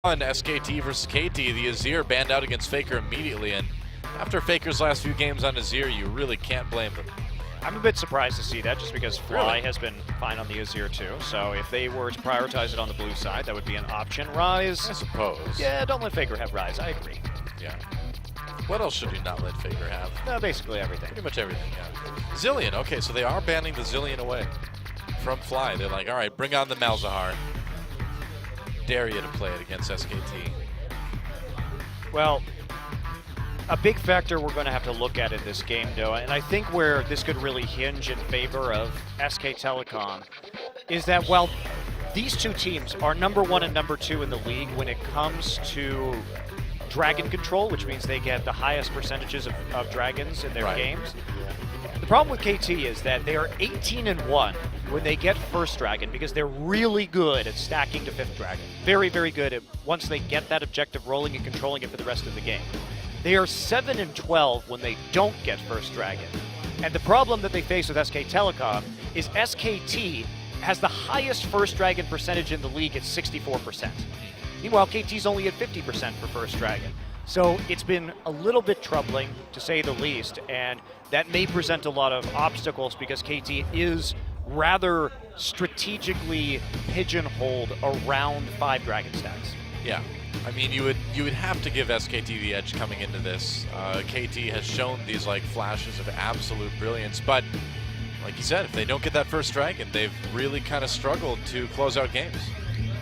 On SKT versus KT, the Azir banned out against Faker immediately, and after Faker's last few games on Azir, you really can't blame them. I'm a bit surprised to see that, just because Fly has been fine on the Azir too. So if they were to prioritize it on the blue side, that would be an option. Ryze, I suppose. Yeah, don't let Faker have Ryze. I agree. Yeah. What else should you not let Faker have? No, basically everything. Pretty much everything, yeah. Zilean, okay, so they are banning the Zilean away from Fly. They're like, all right, bring on the Malzahar. Dare you to play it against SKT. Well, a big factor we're going to have to look at in this game, though, and I think where this could really hinge in favor of SKTelecom, is that while these two teams are #1 and #2 in the league when it comes to dragon control, which means they get the highest percentages of dragons in their games, the problem with KT is that they are 18-1 when they get first dragon, because they're really good at stacking to 5th dragon. Very, very good at once they get that objective rolling and controlling it for the rest of the game. They are 7-12 when they don't get first dragon. And the problem that they face with SKTelecom is SKT has the highest first dragon percentage in the league at 64%. Meanwhile, KT's only at 50% for first dragon. So it's been a little bit troubling, to say the least, and that may present a lot of obstacles because KT is rather strategically pigeonholed around 5 dragon stacks. Yeah, I mean, you would have to give SKT the edge coming into this. KT has shown these like flashes of absolute brilliance, but like you said, if they don't get that first dragon, they've really kind of struggled to close out games.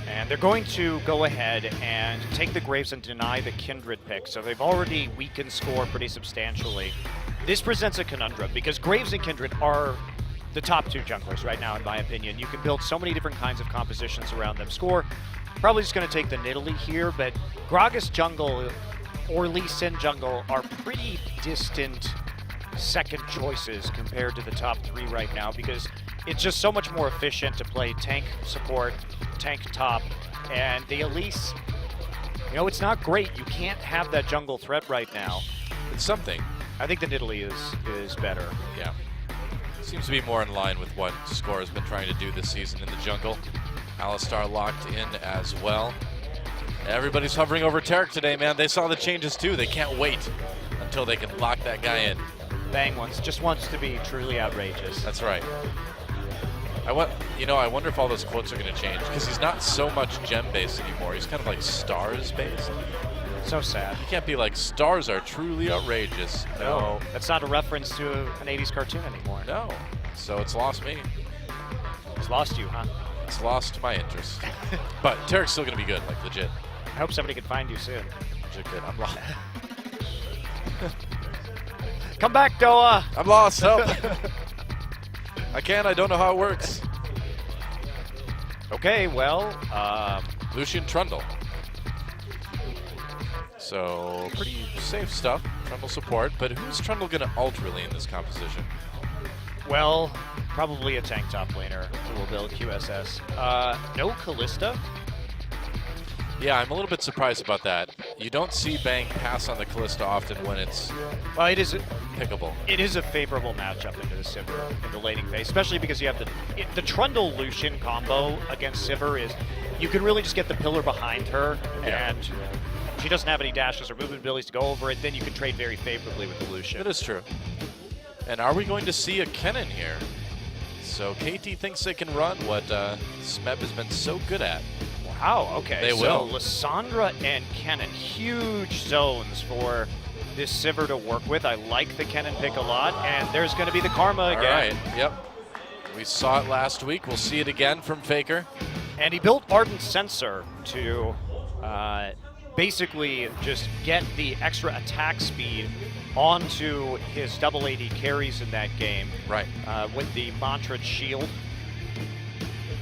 And they're going to go ahead and take the Graves and deny the Kindred pick, so they've already weakened score pretty substantially. This presents a conundrum because Graves and Kindred are the top 2 junglers right now, in my opinion. You can build so many different kinds of compositions around them. Score probably just going to take the Nidalee here, but Gragas jungle or Lee Sin jungle are pretty distant second choices compared to the top 3 right now, because it's just so much more efficient to play tank support, tank top, and the Elise, you know, it's not great. You can't have that jungle threat right now. It's something. I think the Nidalee is better. Yeah. Seems to be more in line with what Score has been trying to do this season in the jungle. Alistar locked in as well. Everybody's hovering over Taric today, man. They saw the changes too. They can't wait until they can lock that guy in. Bang just wants to be truly outrageous. That's right. I wonder if all those quotes are going to change, because he's not so much gem-based anymore. He's kind of like stars-based. So sad. He can't be like, stars are truly outrageous. No, that's not a reference to an 80s cartoon anymore. No. So it's lost me. It's lost you, huh? It's lost my interest. But Taric's still going to be good, like legit. I hope somebody can find you soon. Legit good. I'm lost. Come back, Doa! I'm lost, help! I don't know how it works. Okay, well, Lucian Trundle. So, pretty safe stuff, Trundle support, but who's Trundle going to ult really in this composition? Well, probably a tank top laner who will build QSS. No Kalista? Yeah, I'm a little bit surprised about that. You don't see Bang pass on the Kalista often when it's pickable. It is a favorable matchup into the Sivir in the laning phase, especially because you have the Trundle Lucian combo against Sivir is you can really just get the pillar behind her, and she doesn't have any dashes or movement abilities to go over it, then you can trade very favorably with the Lucian. That is true. And are we going to see a Kennen here? So KT thinks they can run what Smeb has been so good at. Wow, okay. They will. So Lissandra and Kennen, huge zones for this Sivir to work with. I like the Kennen pick a lot, and there's going to be the Karma again. All right, yep. We saw it last week. We'll see it again from Faker. And he built Ardent Sensor to basically just get the extra attack speed onto his double AD carries in that game. Right. With the Mantra Shield,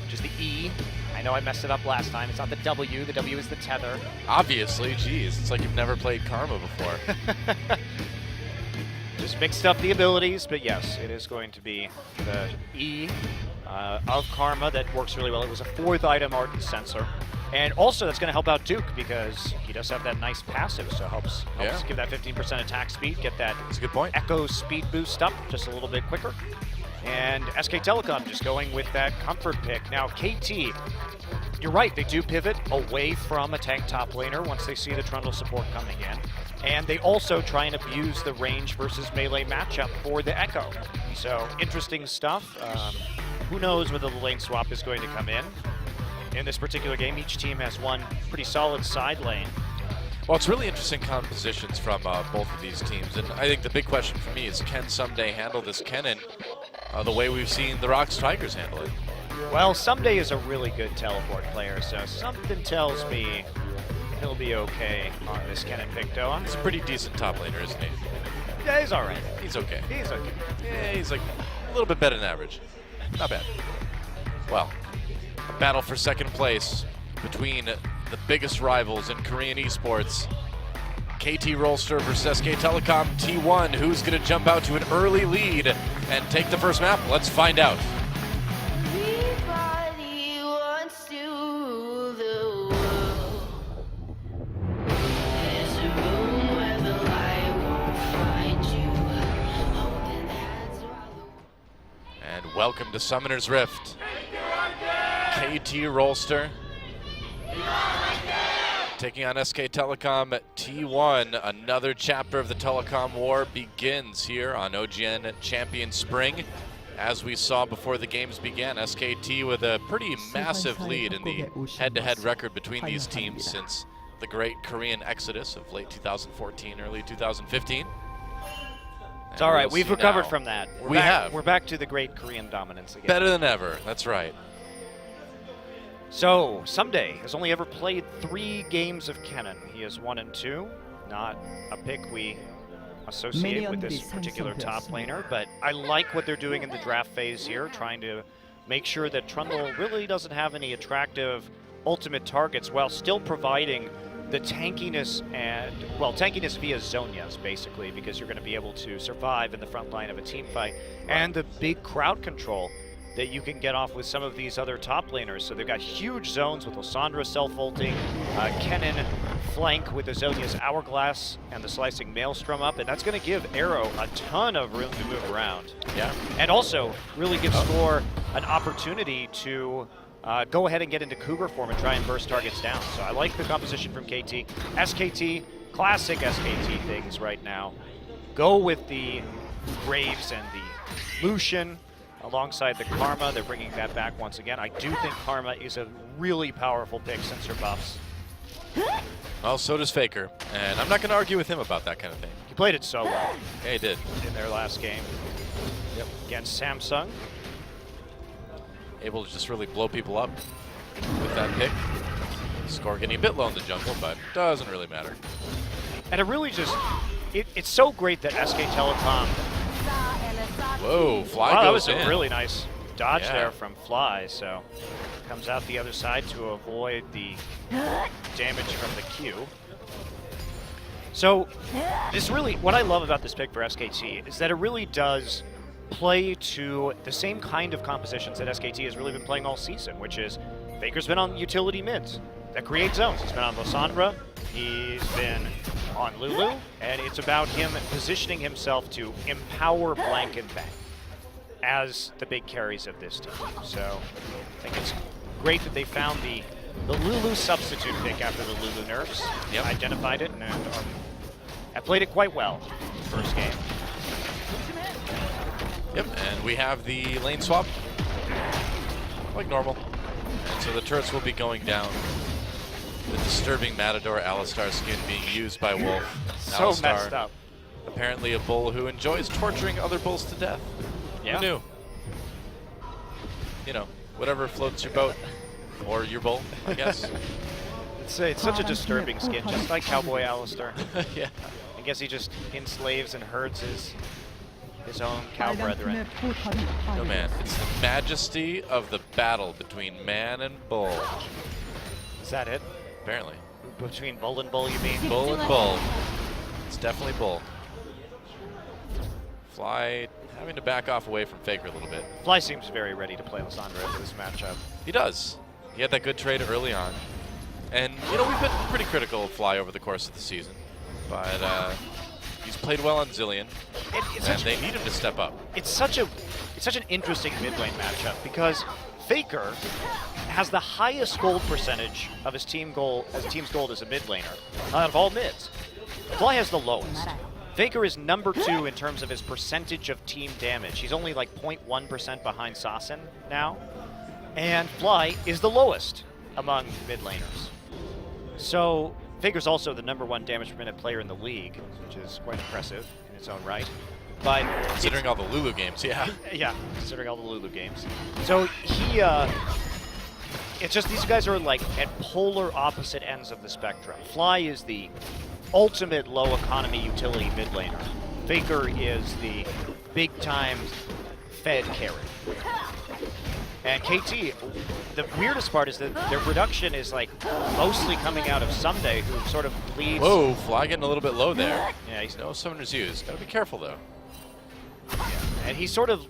which is the E. I know I messed it up last time. It's not the W. The W is the tether. Obviously, geez. It's like you've never played Karma before. Just mixed up the abilities, but yes, it is going to be the E of Karma that works really well. It was a 4th item Ardent Sensor. And also that's going to help out Duke because he does have that nice passive, so helps give that 15% attack speed, get that That's a good point. Echo speed boost up just a little bit quicker. And SKTelecom just going with that comfort pick. Now KT, you're right, they do pivot away from a tank top laner once they see the Trundle support coming in. And they also try and abuse the range versus melee matchup for the Echo. So interesting stuff. Who knows whether the lane swap is going to come in. In this particular game, each team has one pretty solid side lane. Well, it's really interesting compositions from both of these teams, and I think the big question for me is, can Someday handle this Kennen the way we've seen the Rocks Tigers handle it? Well, Someday is a really good teleport player, so something tells me he'll be okay on this Kennen pick, though. He's a pretty decent top laner, isn't he? Yeah, he's all right. He's okay. He's okay. Yeah, he's like a little bit better than average. Not bad. Well, a battle for second place between the biggest rivals in Korean esports. KT Rolster versus SKTelecom T1. Who's going to jump out to an early lead and take the first map? Let's find out. Everybody wants to rule the world. There's a room where the light won't find you. Holding hands while the And welcome to Summoner's Rift. KT Rolster taking on SKTelecom T1. Another chapter of the Telecom War begins here on OGN Champion Spring. As we saw before the games began, SKT with a pretty massive lead in the head-to-head record between these teams since the great Korean exodus of late 2014, early 2015. It's all right. We've recovered from that. We have. We're back to the great Korean dominance again. Better than ever. That's right. So, Someday has only ever played 3 games of Kennen. He is 1 and 2. Not a pick we associate with this particular top laner, but I like what they're doing in the draft phase here, trying to make sure that Trundle really doesn't have any attractive ultimate targets while still providing the tankiness and, well, tankiness via Zonias, basically, because you're going to be able to survive in the front line of a team fight, and the big crowd control that you can get off with some of these other top laners. So they've got huge zones with Lysandra self-ulting, Kennen flank with the Zonia's Hourglass and the Slicing Maelstrom up, and that's going to give Arrow a ton of room to move around. Yeah. And also really give Score an opportunity to go ahead and get into Cougar form and try and burst targets down. So I like the composition from KT. SKT, classic SKT things right now. Go with the Graves and the Lucian alongside the Karma. They're bringing that back once again. I do think Karma is a really powerful pick since her buffs. Well, so does Faker, and I'm not going to argue with him about that kind of thing. He played it so well Yeah, he did. in their last game against Samsung. Able to just really blow people up with that pick. Score getting a bit low in the jungle, but doesn't really matter. And it really just, it's so great that SKTelecom. Whoa, Fly Wow, that goes was in. a really nice dodge Yeah. there from Fly, so comes out the other side to avoid the damage from the Q. So this really, what I love about this pick for SKT is that it really does play to the same kind of compositions that SKT has really been playing all season, which is Faker's been on utility mids that create zones. He's been on Lysandra, he's been on Lulu, and it's about him positioning himself to empower Blank and Bang as the big carries of this team. So I think it's great that they found the Lulu substitute pick after the Lulu nerfs. Yep. Identified it and have played it quite well first game. Yep, and we have the lane swap, like normal. And so the turrets will be going down. The disturbing Matador Alistar skin being used by Wolf. So Alistar, messed up. apparently a bull who enjoys torturing other bulls to death. Yeah. Who knew? You know, whatever floats your boat, or your bull, I guess. It's such a disturbing skin, just like Cowboy Alistar. Yeah. I guess he just enslaves and herds his own cow brethren. No man, it's the majesty of the battle between man and bull. Is that it? Apparently. Between bull and bull, you mean? Bull and bull. It's definitely bull. Fly having to back off away from Faker a little bit. Fly seems very ready to play Lysandra for this matchup. He does. He had that good trade early on. And, you know, we've been pretty critical of Fly over the course of the season. But he's played well on Zillion, and they need him to step up. It's such an interesting mid lane matchup because Faker has the highest gold percentage of his team's gold as a mid laner out of all mids. Fly has the lowest. Faker is number 2 in terms of his percentage of team damage. He's only like 0.1% behind Sassen now. And Fly is the lowest among mid laners. So Faker's also the number 1 damage per minute player in the league, which is quite impressive in its own right. But considering all the Lulu games, yeah. Yeah, considering all the Lulu games. So he, it's just these guys are like at polar opposite ends of the spectrum. Fly is the ultimate low economy utility mid laner. Faker is the big time fed carry. And KT, the weirdest part is that their production is like mostly coming out of Someday, who sort of leads. Whoa, Fly getting a little bit low there. Yeah, he's no summoners used. Gotta be careful though. And he's sort of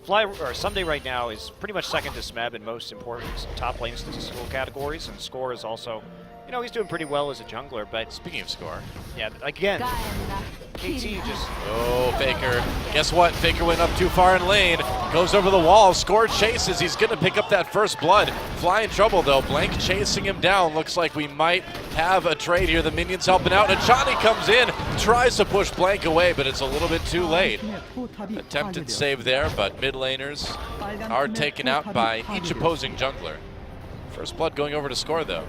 Someday right now is pretty much second to Smeb in most important top lane statistical categories, and Score is also, you know, he's doing pretty well as a jungler. But speaking of Score, yeah, again, KT just. Oh, Faker. Guess what? Faker went up too far in lane. Goes over the wall. Score chases. He's going to pick up that first blood. Fly in trouble, though. Blank chasing him down. Looks like we might have a trade here. The minions helping out. Achani comes in. Tries to push Blank away, but it's a little bit too late. Attempted save there, but mid laners are taken out by each opposing jungler. First blood going over to Score, though.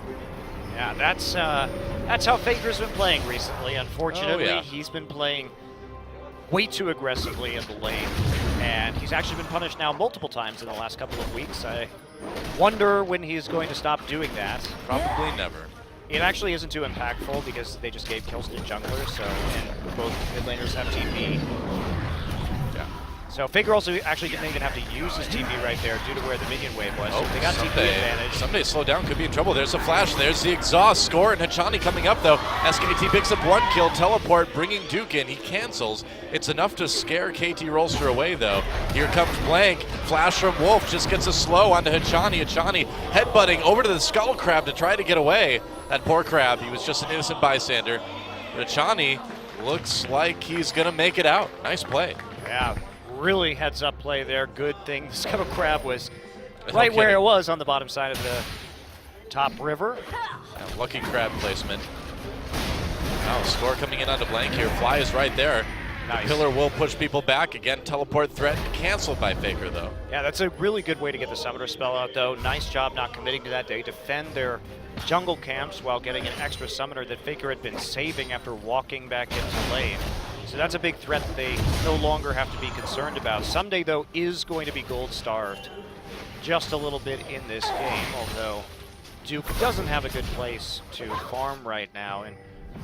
Yeah, that's how Faker's been playing recently. Unfortunately, he's been playing way too aggressively in the lane, and he's actually been punished now multiple times in the last couple of weeks. I wonder when he's going to stop doing that. Probably never. It actually isn't too impactful because they just gave kills to junglers, so and both mid laners have TP. So Faker also actually didn't even have to use his TP right there due to where the minion wave was. So they got TP advantage. Someday slow down, could be in trouble. There's a flash, there's the exhaust. Score, and Hachani coming up though. SKT picks up 1 kill, teleport, bringing Duke in. He cancels. It's enough to scare KT Rolster away though. Here comes Blank. Flash from Wolf, just gets a slow onto Hachani. Hachani headbutting over to the Skull Crab to try to get away. That poor Crab, he was just an innocent bystander. But Hachani looks like he's gonna make it out. Nice play. Yeah. Really heads up play there. Good thing the Scuttle Crab was right where it was on the bottom side of the top river. Yeah, lucky crab placement. Now Score coming in onto Blank here. Fly is right there. Nice. The pillar will push people back. Again, teleport threat canceled by Faker though. Yeah, that's a really good way to get the summoner spell out though. Nice job not committing to that. They defend their jungle camps while getting an extra summoner that Faker had been saving after walking back into lane. So that's a big threat that they no longer have to be concerned about. Someday, though, is going to be gold-starved just a little bit in this game, although Duke doesn't have a good place to farm right now. And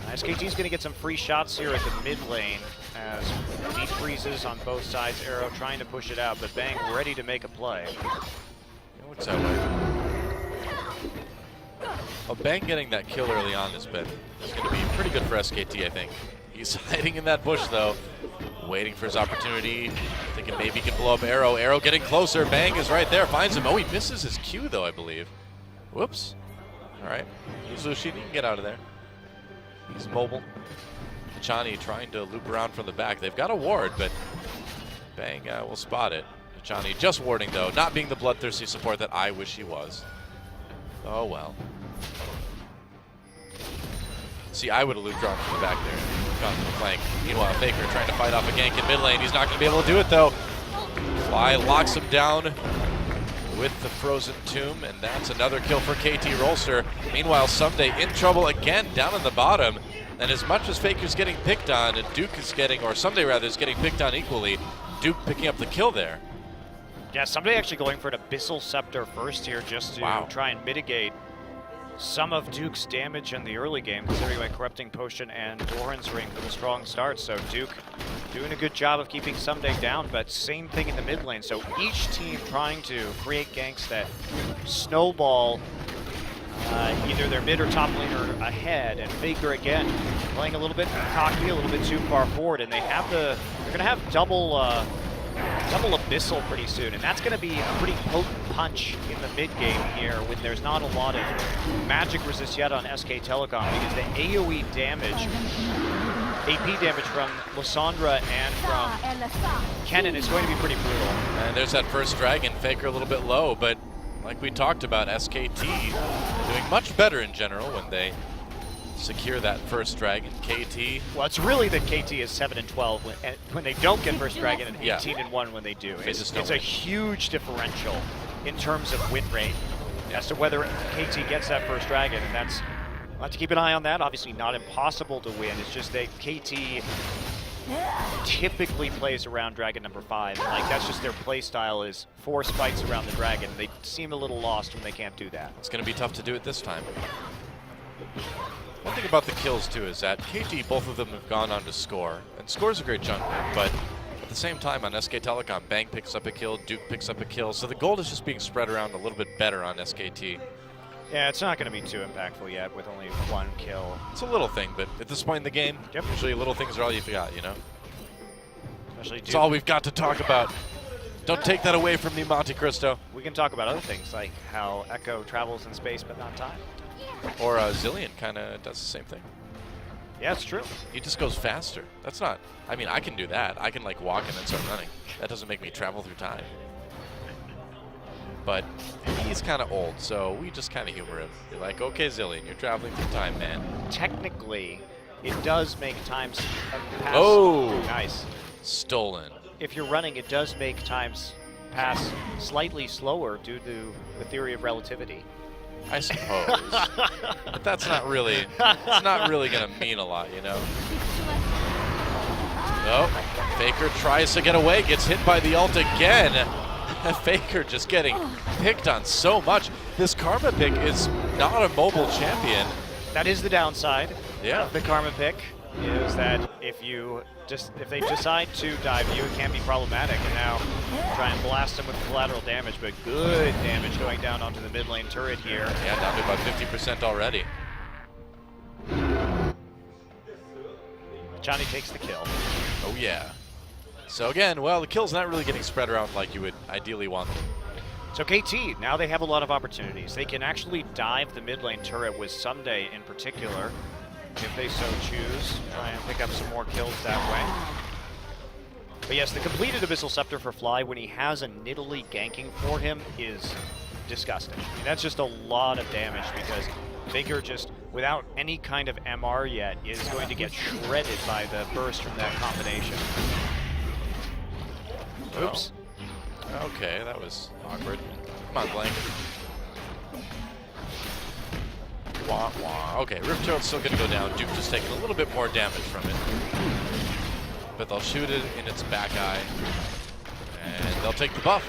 SKT's going to get some free shots here at the mid lane as deep freezes on both sides. Arrow trying to push it out, but Bang ready to make a play. What's that way? Well, Bang getting that kill early on is going to be pretty good for SKT, I think. He's hiding in that bush though, waiting for his opportunity, thinking maybe he can blow up Arrow. Arrow getting closer, Bang is right there, finds him. Oh, he misses his Q though, I believe. Whoops. All right, Zushin, you can get out of there. He's mobile. Hachani trying to loop around from the back. They've got a ward, but Bang will spot it. Hachani just warding though, not being the bloodthirsty support that I wish he was. Oh well. See, I would have looped around from the back there. Gone to the flank. Meanwhile, Faker trying to fight off a gank in mid lane. He's not going to be able to do it though. Fly locks him down with the frozen tomb, and that's another kill for KT Rolster. Meanwhile, Someday in trouble again down in the bottom. And as much as Faker's getting picked on, and Duke is getting, or Someday rather, is getting picked on equally, Duke picking up the kill there. Yeah, Someday actually going for an Abyssal Scepter first here just to try and mitigate some of Duke's damage in the early game, considering a Corrupting Potion and Doran's Ring for the strong start. So Duke doing a good job of keeping Someday down, but same thing in the mid lane. So each team trying to create ganks that snowball either their mid or top laner ahead, and Faker again playing a little bit cocky, a little bit too far forward, and they're gonna have double Abyssal pretty soon, and that's going to be a pretty potent punch in the mid game here when there's not a lot of magic resist yet on SKTelecom, because the AoE damage, AP damage from Lysandra and from Kennen is going to be pretty brutal. And there's that first dragon. Faker a little bit low, but like we talked about, SKT doing much better in general when they secure that first dragon. KT. Well, it's really that KT is 7-12 when they don't get first dragon, and Yeah. 18-1 when they do. They just don't It's a win. huge differential in terms of win rate as to whether KT gets that first dragon, and that's, we'll have to keep an eye on that. Obviously not impossible to win, it's just that KT typically plays around dragon number 5. Like, that's just their play style, is force fights around the dragon. They seem a little lost when they can't do that. It's going to be tough to do it this time. One thing about the kills too is that KT, both of them have gone on to score, and score's a great jungler, but at the same time on SKTelecom, Bang picks up a kill, Duke picks up a kill, so the gold is just being spread around a little bit better on SKT. Yeah, it's not going to be too impactful yet with only 1 kill. It's a little thing, but at this point in the game, usually little things are all you've got, you know? Especially It's all we've got to talk about. Don't take that away from me, Monte Cristo. We can talk about other things, like how Echo travels in space but not time. Or Zillion kind of does the same thing. Yeah, it's true. He just goes faster. That's not, I mean, I can do that. I can like walk and then start running. That doesn't make me travel through time. But he's kind of old, so we just kind of humor him. You're like, okay, Zillion, you're traveling through time, man. Technically, it does make times pass. Oh! Nice. Stolen. If you're running, it does make times pass slightly slower due to the theory of relativity. I suppose. But that's not really, it's not really going to mean a lot, you know? Oh, Faker tries to get away, gets hit by the ult again. Faker just getting picked on so much. This Karma pick is not a mobile champion. That is the downside. Yeah. Of the Karma pick is that if they decide to dive you, it can be problematic. And now try and blast them with collateral damage, but good damage going down onto the mid lane turret here. Yeah, down to about 50% already. Johnny takes the kill. Oh yeah. So again, well, the kill's not really getting spread around like you would ideally want them. So KT, now they have a lot of opportunities. They can actually dive the mid lane turret with Sunday in particular, if they so choose. Try and pick up some more kills that way. But yes, the completed Abyssal Scepter for Fly when he has a Nidalee ganking for him is disgusting. I mean, that's just a lot of damage because Faker just, without any kind of MR yet, is going to get shredded by the burst from that combination. Oops. Oh. Okay, that was awkward. Come on, Blank. Wah, wah. Okay, Rift Turret's still going to go down. Duke just taking a little bit more damage from it. But they'll shoot it in its back eye. And they'll take the buff.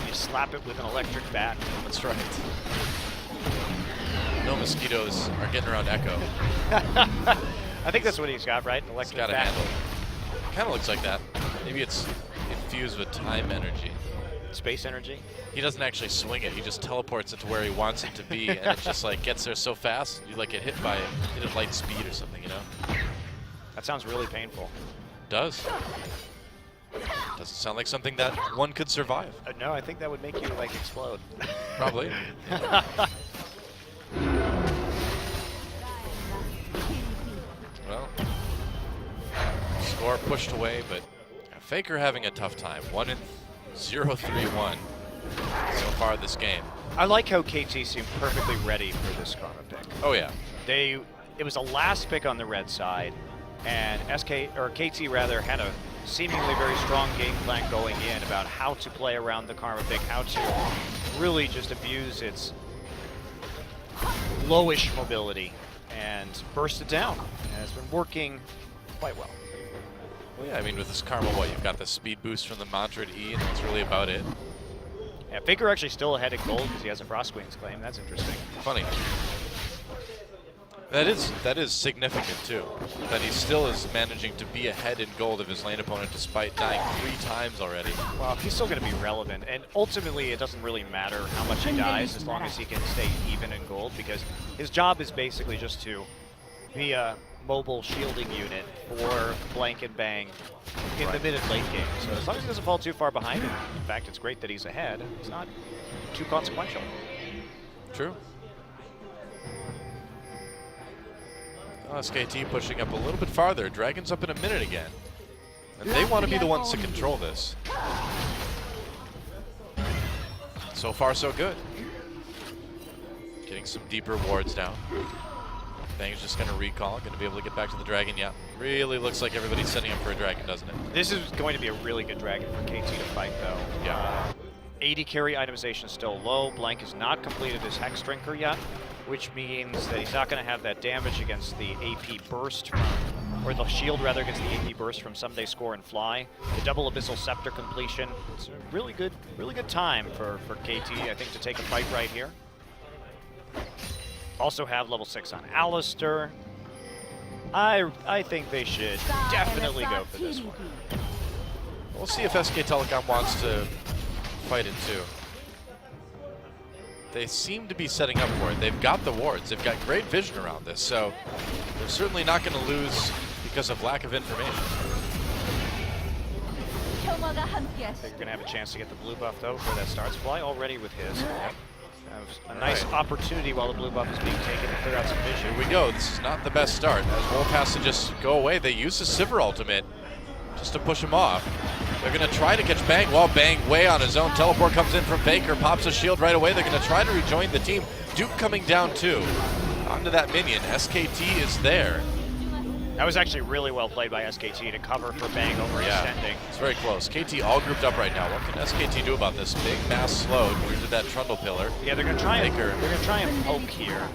You slap it with an electric bat. That's right. No mosquitoes are getting around Echo. I think that's what he's got, right? An He's electric got a bat. handle. Kind of looks like that. Maybe it's infused with time energy. Space energy. He doesn't actually swing it. He just teleports it to where he wants it to be, and it just like gets there so fast you like get hit by it at light speed or something, you know? That sounds really painful. Does. Doesn't sound like something that one could survive. No, I think that would make you like explode. Probably. Well, score pushed away, but Faker having a tough time. 1-0-3-1 so far this game. I like how KT seemed perfectly ready for this Karma pick. Oh yeah. It was a last pick on the red side, and KT rather had a seemingly very strong game plan going in about how to play around the Karma pick, how to really just abuse its lowish mobility and burst it down. And it's been working quite well. Well, yeah, I mean, with this Karma, what, you've got the speed boost from the Mantra E, and that's really about it. Yeah, Faker actually still ahead in gold because he has a Frostwings claim. That's interesting. Funny. That is significant, too. That he still is managing to be ahead in gold of his lane opponent despite dying 3 times already. Well, he's still going to be relevant, and ultimately it doesn't really matter how much he dies as long as he can stay even in gold, because his job is basically just to be a mobile shielding unit for Blank and Bang in the mid and late game. So as long as he doesn't fall too far behind him, in fact, it's great that he's ahead. It's not too consequential. True. SKT pushing up a little bit farther. Dragon's up in a minute again. And they want to be the ones to control this. So far, so good. Getting some deeper wards now. Bang's just going to recall, going to be able to get back to the dragon. Yeah, really looks like everybody's setting up for a dragon, doesn't it? This is going to be a really good dragon for KT to fight, though. Yeah. 80 carry itemization still low. Blank has not completed his Hex Drinker yet, which means that he's not going to have that damage against the AP burst from, or the shield rather against the AP burst from Someday Score and Fly. The double Abyssal Scepter completion. It's a really good time for KT, I think, to take a fight right here. Also have level 6 on Rolster. I think they should definitely go for this one. We'll see if SKTelecom wants to fight it too. They seem to be setting up for it. They've got the wards. They've got great vision around this, so they're certainly not going to lose because of lack of information. They're going to have a chance to get the blue buff, though, before that starts. Fly already with his. A nice opportunity while the blue buff is being taken to clear out some vision. Here we go. This is not the best start. As Wolf has to just go away. They use the Sivir ultimate just to push him off. They're going to try to catch Bang while Bang way on his own. Teleport comes in from Faker, pops a shield right away. They're going to try to rejoin the team. Duke coming down too. Onto that minion. SKT is there. That was actually really well played by SKT to cover for Bang overextending. It's very close. KT all grouped up right now. What can SKT do about this big mass slow into that Trundle pillar? Yeah, they're going to try Faker. They're going to try and poke here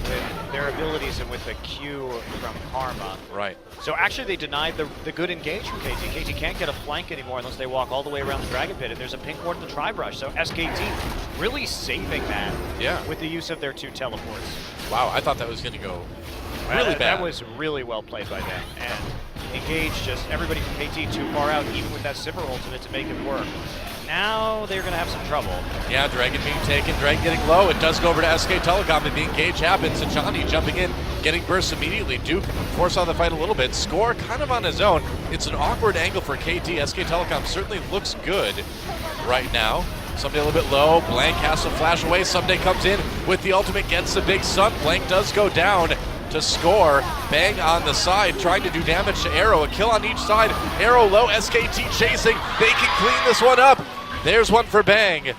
with their abilities and with the Q from Karma. Right. So actually they denied the good engage from KT. KT can't get a flank anymore unless they walk all the way around the Dragon Pit, and there's a pink ward in the Tri-Brush. So SKT really saving that with the use of their 2 teleports. Wow, I thought that was going to go really bad. That was really well played by them. And engage just everybody from KT too far out, even with that Sivir ultimate to make it work. Now they're going to have some trouble. Yeah, Dragon being taken, Dragon getting low. It does go over to SKTelecom, and the engage happens. Sajani jumping in, getting burst immediately. Duke foresaw the fight a little bit. Score kind of on his own. It's an awkward angle for KT. SKTelecom certainly looks good right now. Someday a little bit low. Blank has to flash away. Someday comes in with the ultimate, gets the big stun. Blank does go down to Score. Bang on the side, trying to do damage to Arrow. A kill on each side. Arrow low, SKT chasing. They can clean this one up. There's one for Bang.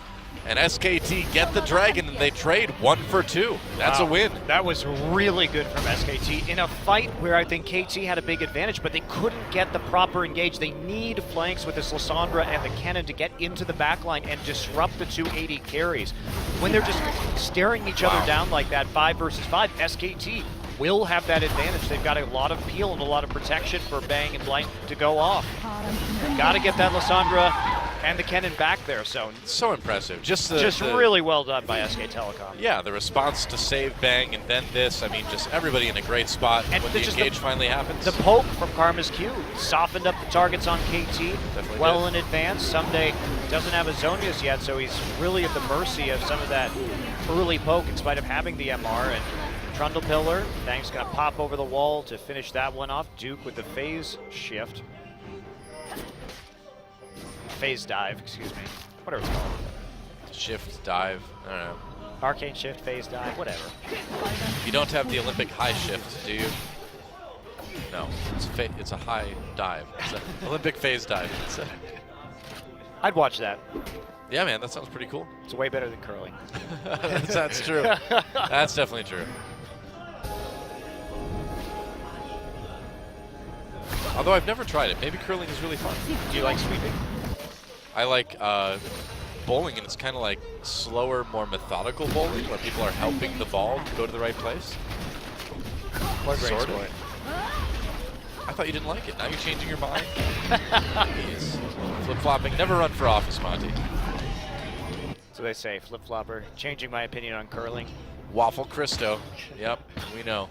And SKT get the dragon, and they trade 1 for 2. That's a win. That was really good from SKT in a fight where I think KT had a big advantage, but they couldn't get the proper engage. They need flanks with this Lissandra and the cannon to get into the backline and disrupt the 280 carries. When they're just staring each other down like that, 5 versus 5, SKT will have that advantage. They've got a lot of peel and a lot of protection for Bang and Blank to go off. Got to get that Lissandra and the cannon back there. So impressive. Just really well done by SKTelecom. Yeah, the response to save Bang and then this. I mean, just everybody in a great spot and when the engage finally happens. The poke from Karma's Q softened up the targets on KT Definitely in advance. Someday doesn't have a Zonius yet, so he's really at the mercy of some of that early poke in spite of having the MR. And Trundle Pillar, Bang's gonna pop over the wall to finish that one off. Duke with the phase shift. Phase dive, excuse me. Whatever it's called. Shift, dive, I don't know. Arcane shift, phase dive, whatever. You don't have the Olympic high shift, do you? No, it's a high dive. It's an Olympic phase dive. I'd watch that. Yeah, man, that sounds pretty cool. It's way better than curling. That's true. That's definitely true. Although I've never tried it. Maybe curling is really fun. Do you like sweeping? I like bowling, and it's kind of like slower, more methodical bowling, where people are helping the ball go to the right place. What grade Sort score? of. I thought you didn't like it. Now you're changing your mind? Jeez. Flip-flopping. Never run for office, Monty. So they say, flip-flopper. Changing my opinion on curling. Waffle Cristo. Yep, we know.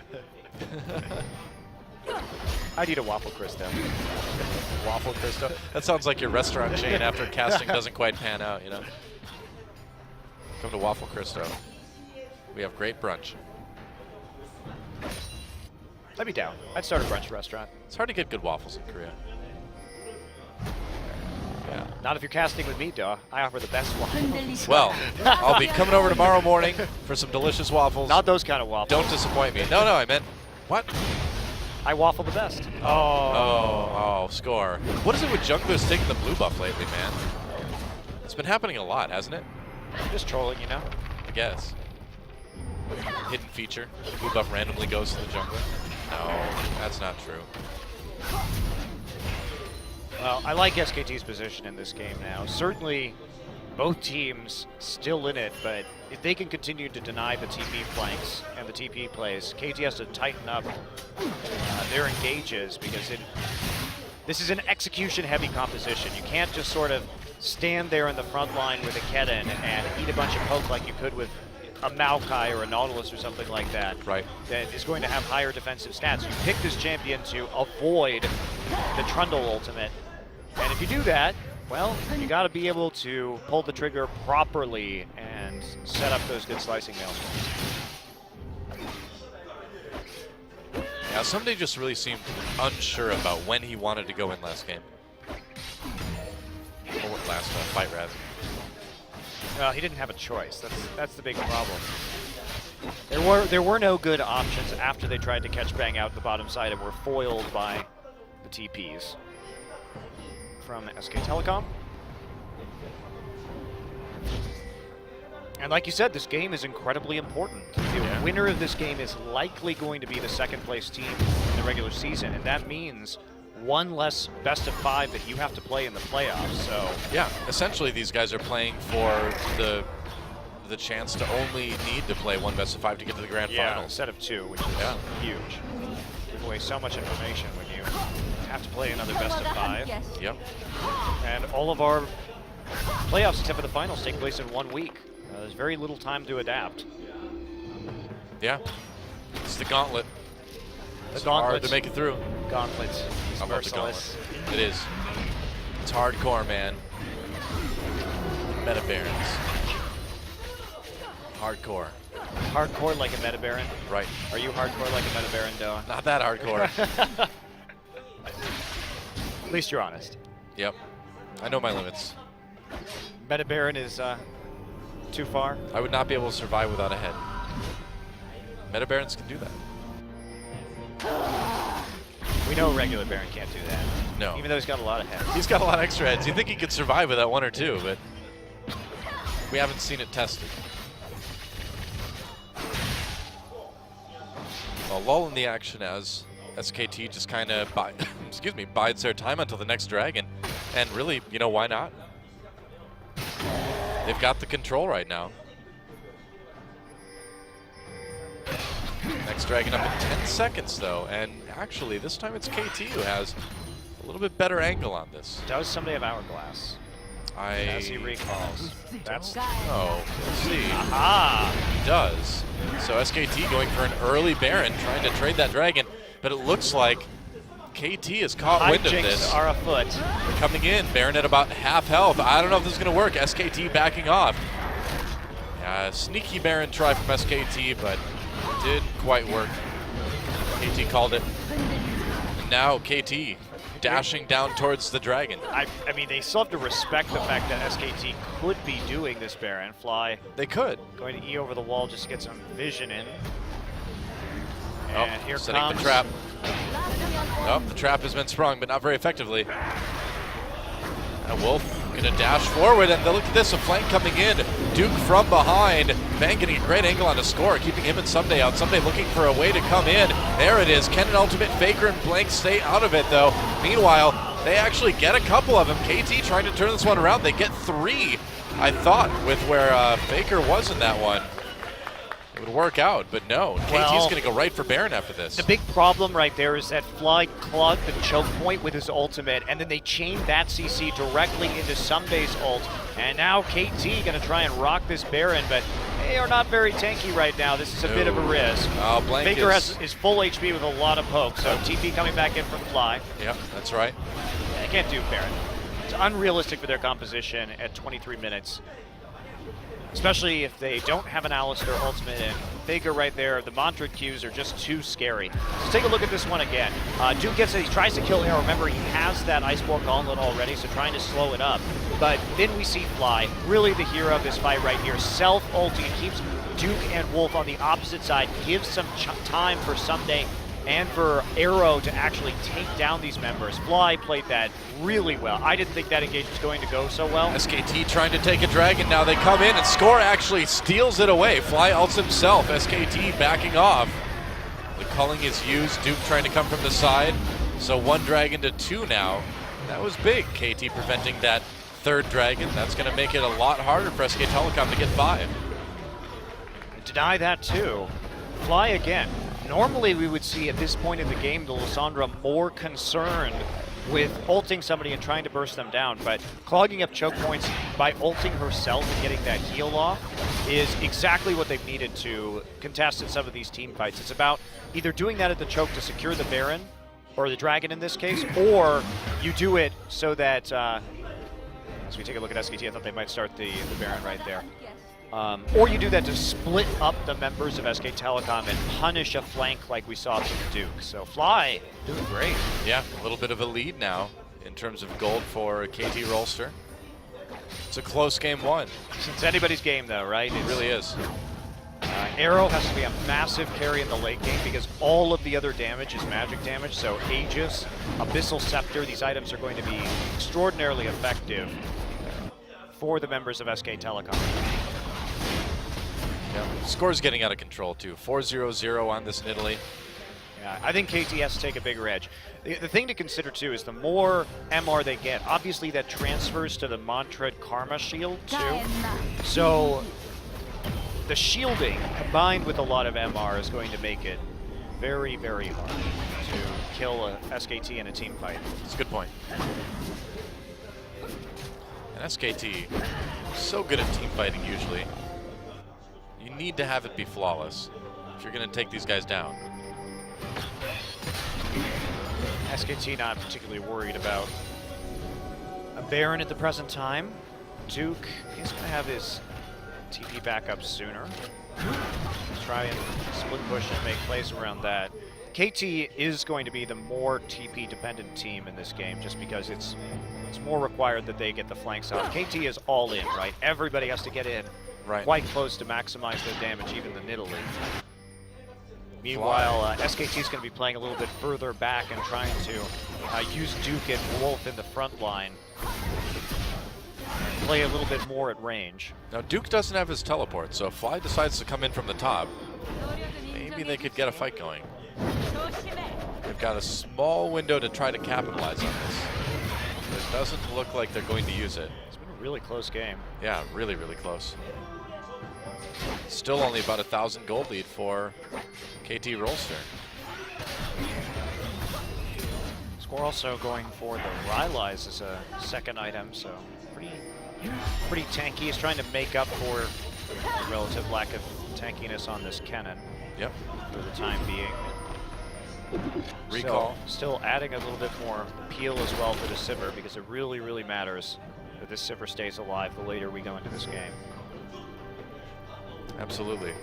I'd eat a Waffle Cristo. Waffle Cristo? That sounds like your restaurant chain after casting doesn't quite pan out, you know? Come to Waffle Cristo. We have great brunch. I'd be down. I'd start a brunch restaurant. It's hard to get good waffles in Korea. Yeah. Not if you're casting with me, duh. I offer the best waffles. Well, I'll be coming over tomorrow morning for some delicious waffles. Not those kind of waffles. Don't disappoint me. No, I meant, what? I waffle the best. Oh, Score. What is it with junglers taking the blue buff lately, man? It's been happening a lot, hasn't it? Just trolling, you know? I guess. hidden feature. Blue buff randomly goes to the jungler. No, that's not true. Well, I like SKT's position in this game now. Certainly, both teams still in it, but if they can continue to deny the TP flanks and the TP plays, KT has to tighten up their engages because this is an execution-heavy composition. You can't just sort of stand there in the front line with a Kennen and eat a bunch of poke like you could with a Maokai or a Nautilus or something like that. Right. That is going to have higher defensive stats. You pick this champion to avoid the Trundle ultimate. And if you do that, well, you got to be able to pull the trigger properly and set up those good slicing maelstroms. Yeah, Someday just really seemed unsure about when he wanted to go in last game. Or last fight, rather. Well, he didn't have a choice. That's the big problem. There were no good options after they tried to catch Bang out the bottom side and were foiled by the TPs from SKTelecom. And like you said, this game is incredibly important. The winner of this game is likely going to be the second place team in the regular season, and that means one less best of 5 that you have to play in the playoffs. So yeah, essentially these guys are playing for the chance to only need to play one best of 5 to get to the grand final instead of 2, which is huge. Give away so much information when you have to play another best of 5. Yep. And all of our playoffs, except for the finals, take place in 1 week. There's very little time to adapt. Yeah, it's the gauntlet. It's hard to make it through. Gauntlet is merciless. It is. It's hardcore, man. Meta Barons. Hardcore. Hardcore like a Meta Baron? Right. Are you hardcore like a Meta Baron, Doa? Not that hardcore. At least you're honest. Yep. I know my limits. Meta Baron is too far? I would not be able to survive without a head. Meta Barons can do that. We know regular Baron can't do that. No. Even though he's got a lot of heads. He's got a lot of extra heads. You think he could survive without 1 or 2, but we haven't seen it tested. Well, lull in the action as SKT just kind of bides their time until the next dragon. And really, you know, why not? They've got the control right now. Next dragon up in 10 seconds, though. And actually, this time it's KT who has a little bit better angle on this. Does Someday have Hourglass? As he recalls. That's... Oh, let's see. Aha! He does. So SKT going for an early Baron, trying to trade that dragon. But it looks like KT has caught wind of this. Are afoot. They're coming in, Baron at about half health. I don't know if this is going to work. SKT backing off. Sneaky Baron try from SKT, but it didn't quite work. KT called it. And now KT dashing down towards the dragon. I mean, they still have to respect the fact that SKT could be doing this Baron fly. They could. Going to E over the wall just to get some vision in. Oh, And here setting comes the trap. Oh, the trap has been sprung, but not very effectively. And Wolf gonna dash forward, and look at this, a flank coming in. Duke from behind. Bang getting a great angle on the score, keeping him and Someday out. Someday looking for a way to come in. There it is. Kennen ultimate, Faker and Blank stay out of it though. Meanwhile, they actually get a couple of them. KT trying to turn this one around. They get 3, I thought, with where Faker was in that one. It would work out, but no. KT's going to go right for Baron after this. The big problem right there is that Fly clogged the choke point with his ultimate, and then they chained that CC directly into Someday's ult. And now KT going to try and rock this Baron, but they are not very tanky right now. This is a bit of a risk. Blank Faker is full HP with a lot of poke, so TP coming back in from Fly. Yep, that's right. They can't do Baron. It's unrealistic for their composition at 23 minutes. Especially if they don't have an Alistar ultimate, and Faker right there, the mantra Qs are just too scary. Let's take a look at this one again. Duke gets it, he tries to kill Arrow. Remember, he has that Iceborne Gauntlet already, so trying to slow it up. But then we see Fly, really the hero of this fight right here. Self-ulting, keeps Duke and Wolf on the opposite side, gives some time for Someday and for Arrow to actually take down these members. Fly played that really well. I didn't think that engagement was going to go so well. SKT trying to take a dragon. Now they come in and Score actually steals it away. Fly ults himself. SKT backing off. The culling is used. Duke trying to come from the side. So 1 dragon to 2 now. That was big. KT preventing that 3rd dragon. That's going to make it a lot harder for SKTelecom to get 5. Deny that too. Fly again. Normally we would see at this point in the game the Lysandra more concerned with ulting somebody and trying to burst them down, but clogging up choke points by ulting herself and getting that heal off is exactly what they've needed to contest in some of these team fights. It's about either doing that at the choke to secure the Baron, or the Dragon in this case, or you do it so that, as we take a look at SKT, I thought they might start the Baron right there. Or you do that to split up the members of SKTelecom and punish a flank like we saw from Duke. So Fly doing great. Yeah, a little bit of a lead now in terms of gold for KT Rolster. It's a close game 1. It's anybody's game though, right? It really is. Arrow has to be a massive carry in the late game because all of the other damage is magic damage. So Aegis, Abyssal Scepter, these items are going to be extraordinarily effective for the members of SKTelecom. Yeah. Score's getting out of control too. 4-0-0 on this in Italy. Yeah, I think KT has to take a bigger edge. The thing to consider too is the more MR they get, obviously that transfers to the Mantred Karma shield too. So the shielding combined with a lot of MR is going to make it very, very hard to kill a SKT in a team fight. That's a good point. And SKT, so good at team fighting usually. You need to have it be flawless if you're going to take these guys down. SKT not particularly worried about a Baron at the present time. Duke, he's going to have his TP back up sooner. Try and split push and make plays around that. KT is going to be the more TP dependent team in this game just because it's more required that they get the flanks out. KT is all in, right? Everybody has to get in. Right. Quite close to maximize their damage, even the Nidalee. Meanwhile, SKT is going to be playing a little bit further back and trying to use Duke and Wolf in the front line. Play a little bit more at range. Now Duke doesn't have his teleport, so if Fly decides to come in from the top, maybe they could get a fight going. They've got a small window to try to capitalize on this. It doesn't look like they're going to use it. It's been a really close game. Yeah, really, really close. Still only about 1,000 gold lead for KT Rolster. Score also going for the Rylai's as a second item, so pretty tanky. He's trying to make up for the relative lack of tankiness on this cannon. Yep. For the time being. Recall. So, still adding a little bit more appeal as well for the Sivir because it really, really matters that this Sivir stays alive the later we go into this game. Absolutely.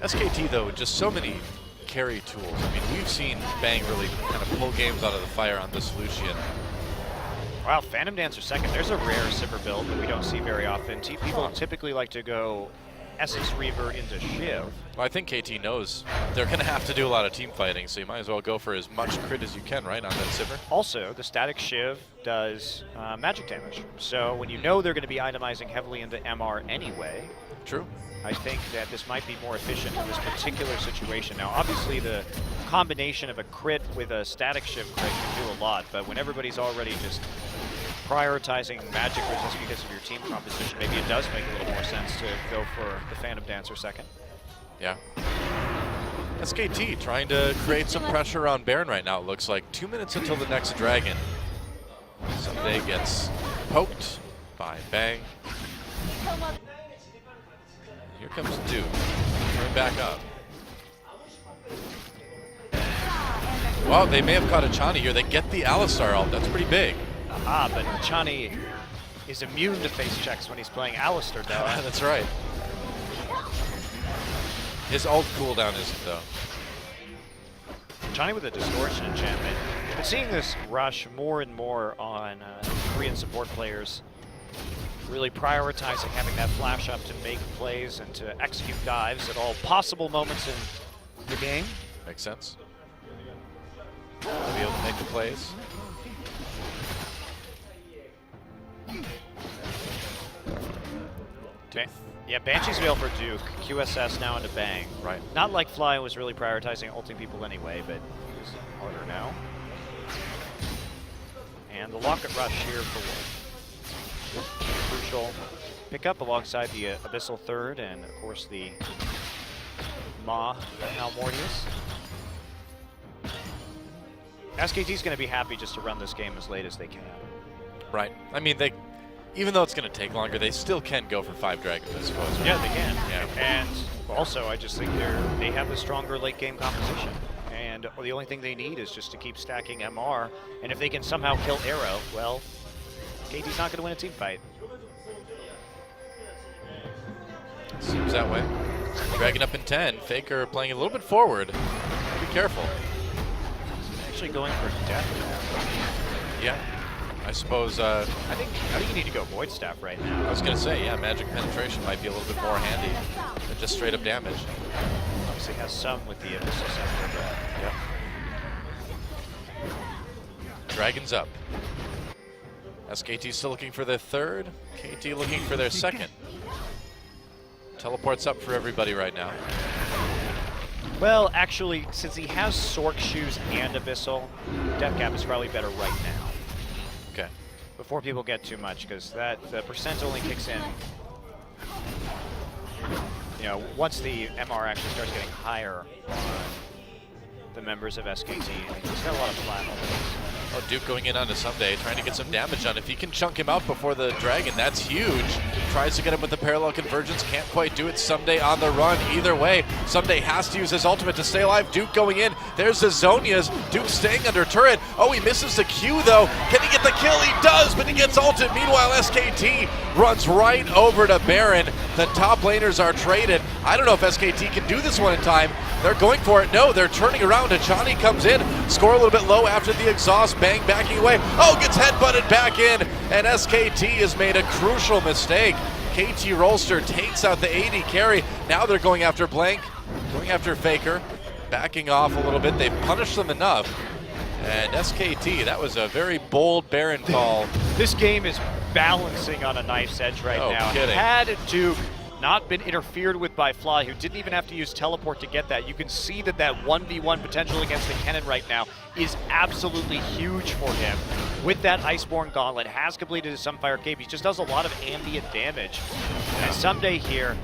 SKT though, just so many carry tools. I mean, we've seen Bang really kind of pull games out of the fire on this Lucian. Wow, Phantom Dancer second. There's a rare Sivir build that we don't see very often. People typically like to go Essex Reaver into Shiv. Well, I think KT knows they're going to have to do a lot of team fighting, so you might as well go for as much crit as you can, right, on that Sivir. Also, the static Shiv does magic damage. So when you know they're going to be itemizing heavily into MR anyway, True. I think that this might be more efficient in this particular situation. Now, obviously, the combination of a crit with a static Shiv crit can do a lot, but when everybody's already just prioritizing magic resist because of your team composition, maybe it does make a little more sense to go for the Phantom Dancer second. Yeah. SKT trying to create some pressure on Baron right now, it looks like. 2 minutes until the next dragon. Sunday gets poked by Bang. Here comes Duke, coming back up. Well, they may have caught a Chani here. They get the Alistar ult. That's pretty big. But Chani is immune to face checks when he's playing Alistar, though. That's right. His ult cooldown isn't, though. Chani with a Distortion enchantment. We've been seeing this rush more and more on Korean support players, really prioritizing having that flash up to make plays and to execute dives at all possible moments in the game. Makes sense. make the plays. Yeah, Banshee's Veil for Duke. QSS now into Bang. Right. Not like Fly was really prioritizing ulting people anyway, but it's harder now. And the Locket Rush here for Wolf. Crucial pickup alongside the Abyssal third and, of course, the Ma Mortius. SKT's going to be happy just to run this game as late as they can. Right. I mean, even though it's going to take longer, they still can go for 5 dragons, I suppose. Right? Yeah, they can. Yeah. And also, I just think they have the stronger late game composition. And the only thing they need is just to keep stacking MR. And if they can somehow kill Arrow, well, KT's not going to win a team fight. Seems that way. Dragon up in 10. Faker playing a little bit forward. Be careful. Actually going for death. Yeah. I suppose, I think you need to go Void Staff right now. I was going to say, yeah, magic penetration might be a little bit more handy than just straight up damage. Obviously has some with the Abyssal Scepter, but Yep. Dragons up. SKT still looking for their third. KT looking for their second. Teleports up for everybody right now. well, actually, since he has Sork Shoes and Abyssal, Death Cap is probably better right now. Okay. Before people get too much, because the percent only kicks in. You know, once the MR actually starts getting higher on the members of SKT, he's got a lot of flat holes. Oh, Duke going in onto Someday, trying to get some damage on. If he can chunk him out before the Dragon, that's huge. Tries to get him with the parallel convergence, can't quite do it. Someday on the run. Either way, Someday has to use his ultimate to stay alive. Duke going in. There's the Zonias. Duke staying under turret. Oh, he misses the Q though. Can he get the kill? He does, but he gets ulted. Meanwhile, SKT runs right over to Baron. The top laners are traded. I don't know if SKT can do this one in time. They're going for it. No, they're turning around. Achani comes in. Score a little bit low after the exhaust. Bang backing away. Oh, gets headbutted back in. And SKT has made a crucial mistake. KT Rolster takes out the AD carry. Now they're going after Blank, going after Faker, backing off a little bit. They've punished them enough. And SKT, that was a very bold Baron call. This game is balancing on a knife's edge right Oh, now. kidding. Had Duke not been interfered with by Fly, who didn't even have to use teleport to get that, you can see that 1v1 potential against the Kennen right now is absolutely huge for him. With that Iceborne Gauntlet, has completed his Sunfire Cape. He just does a lot of ambient damage. And Someday here,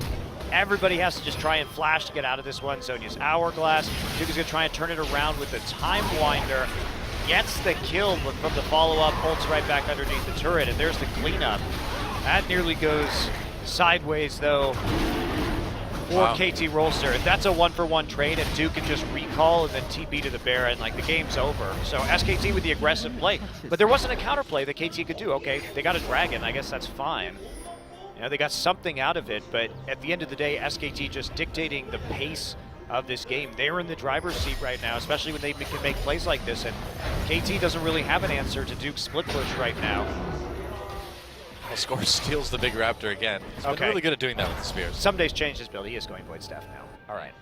everybody has to just try and flash to get out of this one. Zonia's Hourglass. Duke is going to try and turn it around with the Time Winder. Gets the kill, but from the follow-up, ults right back underneath the turret, and there's the cleanup. That nearly goes sideways, though, for KT Rolster. That's a 1-for-1 trade, and Duke can just recall and then TP to the Baron, like the game's over. So SKT with the aggressive play. But there wasn't a counterplay that KT could do. Okay, they got a Dragon, I guess that's fine. You know, they got something out of it, but at the end of the day, SKT just dictating the pace of this game. They're in the driver's seat right now, especially when they can make plays like this, and KT doesn't really have an answer to Duke's split push right now. Well, Score steals the big Raptor again. He's been really good at doing that with the spears. Someday's changed his build. He is going Void Staff now. All right.